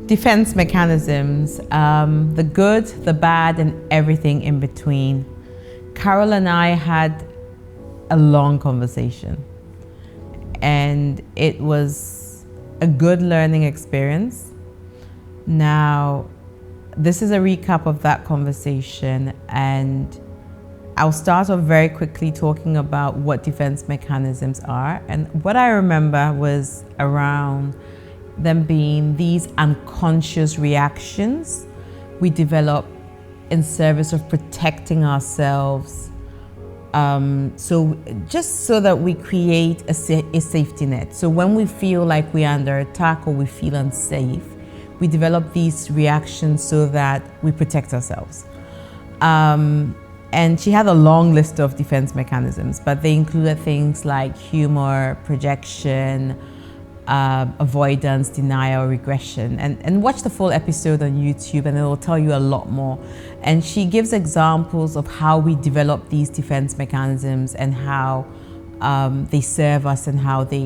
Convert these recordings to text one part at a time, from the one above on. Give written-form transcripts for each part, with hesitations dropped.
Defense mechanisms, the good, the bad, and everything in between. Carol and I had a long conversation, and it was a good learning experience. Now, this is a recap of that conversation, and I'll start off very quickly talking about what defense mechanisms are. And what I remember was around them being these unconscious reactions we develop in service of protecting ourselves. So just so that we create a safety net. So when we feel like we're under attack or we feel unsafe, we develop these reactions so that we protect ourselves. And she had a long list of defense mechanisms, but they included things like humor, projection, avoidance, denial, regression, and watch the full episode on YouTube and it will tell you a lot more. And she gives examples of how we develop these defense mechanisms and how they serve us and how they,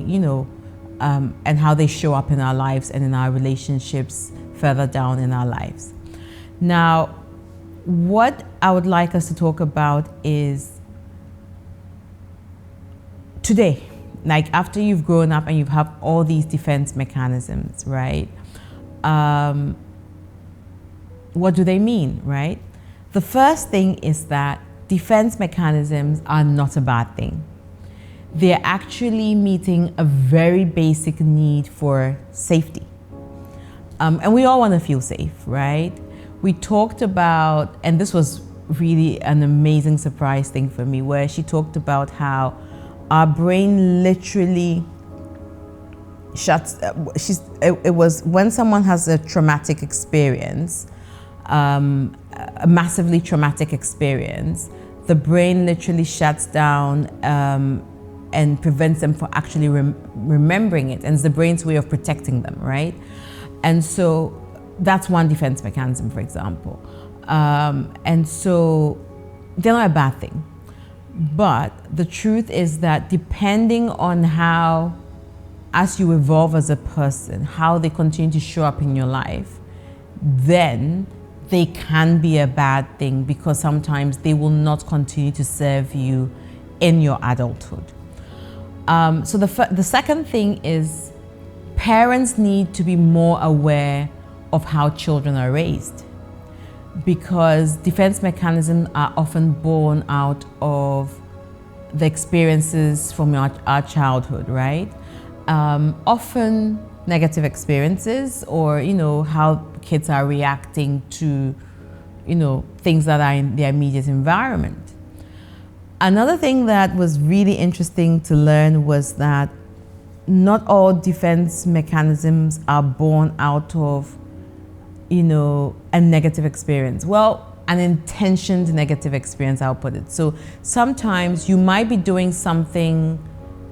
and how they show up in our lives and in our relationships further down in our lives. Now, what I would like us to talk about is today. Like after you've grown up and you have all these defense mechanisms, right? What do they mean, right? The first thing is that defense mechanisms are not a bad thing. They're actually meeting a very basic need for safety. And we all want to feel safe, right? We talked about, and this was really an amazing surprise thing for me, where she talked about how our brain literally shuts. It was when someone has a traumatic experience, a massively traumatic experience, the brain literally shuts down and prevents them from actually remembering it. And it's the brain's way of protecting them, right? And so that's one defense mechanism, for example. And so they're not a bad thing. But the truth is that depending on how, as you evolve as a person, how they continue to show up in your life, then they can be a bad thing because sometimes they will not continue to serve you in your adulthood. So the second thing is parents need to be more aware of how children are raised, because defense mechanisms are often born out of the experiences from our childhood, right? Often negative experiences, or how kids are reacting to things that are in their immediate environment. Another thing that was really interesting to learn was that not all defense mechanisms are born out of a negative experience. Well, an intentioned negative experience, I'll put it. So sometimes you might be doing something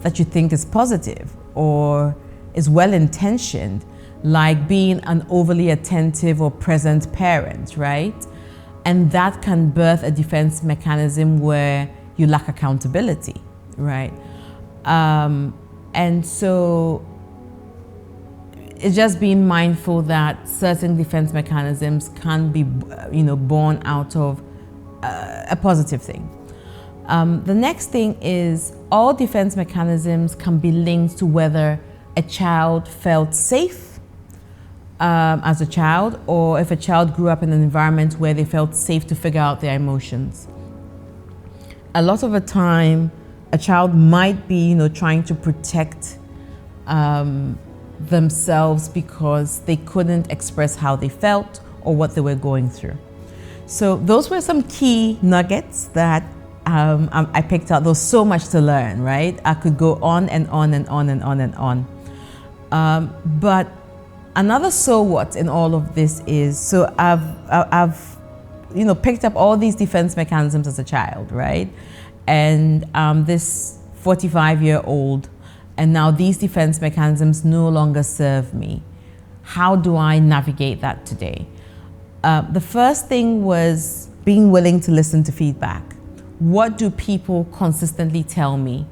that you think is positive or is well-intentioned, like being an overly attentive or present parent, right? And that can birth a defense mechanism where you lack accountability, right? And so it's just being mindful that certain defense mechanisms can be, born out of a positive thing. The next thing is all defense mechanisms can be linked to whether a child felt safe as a child, or if a child grew up in an environment where they felt safe to figure out their emotions. A lot of the time, a child might be, trying to protect themselves because they couldn't express how they felt or what they were going through. So those were some key nuggets that I picked out. There was so much to learn, right? I could go on and on and on and on and on. But another so what in all of this is, so I've picked up all these defense mechanisms as a child, right? And this 45-year-old, and now these defense mechanisms no longer serve me. How do I navigate that today? The first thing was being willing to listen to feedback. What do people consistently tell me?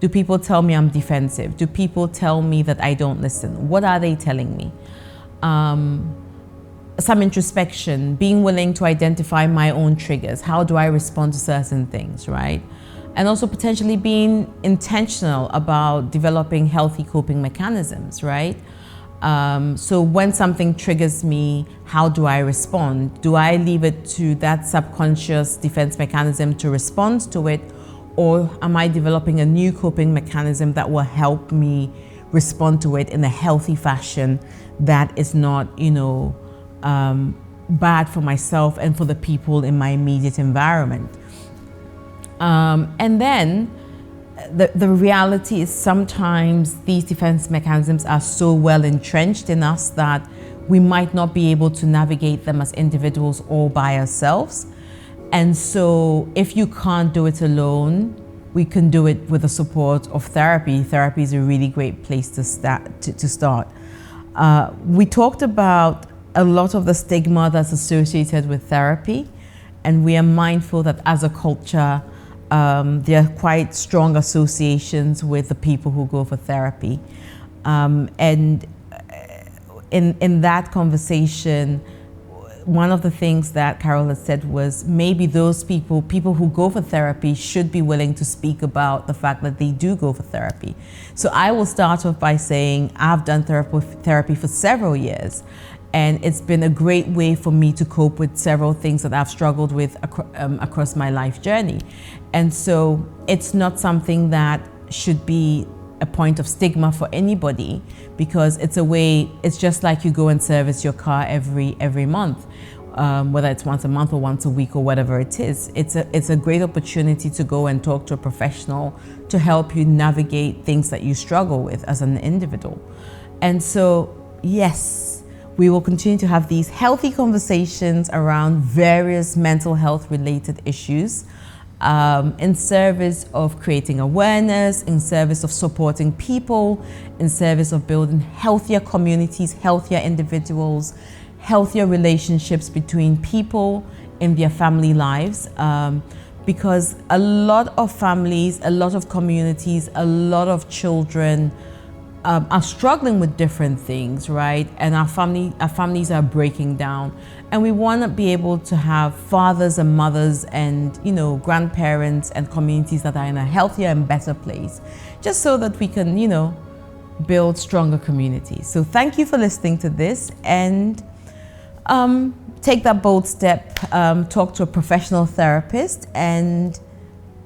Do people tell me I'm defensive? Do people tell me that I don't listen? What are they telling me? some introspection, being willing to identify my own triggers. How do I respond to certain things, right? And also potentially being intentional about developing healthy coping mechanisms, right? So when something triggers me, how do I respond? Do I leave it to that subconscious defense mechanism to respond to it? Or am I developing a new coping mechanism that will help me respond to it in a healthy fashion that is not, bad for myself and for the people in my immediate environment? And then the reality is sometimes these defense mechanisms are so well entrenched in us that we might not be able to navigate them as individuals all by ourselves. And so if you can't do it alone, we can do it with the support of therapy. Therapy is a really great place to start. We talked about a lot of the stigma that's associated with therapy, and we are mindful that as a culture, there are quite strong associations with the people who go for therapy. And in that conversation, one of the things that Carol had said was maybe those people who go for therapy should be willing to speak about the fact that they do go for therapy. So I will start off by saying I've done therapy for several years, and it's been a great way for me to cope with several things that I've struggled with across my life journey. And so it's not something that should be a point of stigma for anybody, because it's a way, it's just like you go and service your car every month, whether it's once a month or once a week or whatever it is. It's a great opportunity to go and talk to a professional to help you navigate things that you struggle with as an individual. And so, yes, we will continue to have these healthy conversations around various mental health related issues, in service of creating awareness, in service of supporting people, in service of building healthier communities, healthier individuals, healthier relationships between people in their family lives. Because a lot of families, a lot of communities, a lot of children are struggling with different things, right? And our families are breaking down. And we want to be able to have fathers and mothers and, grandparents and communities that are in a healthier and better place, just so that we can, build stronger communities. So thank you for listening to this, and take that bold step, talk to a professional therapist, and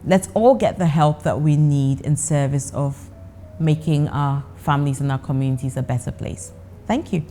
let's all get the help that we need in service of making our families and our communities a better place. Thank you.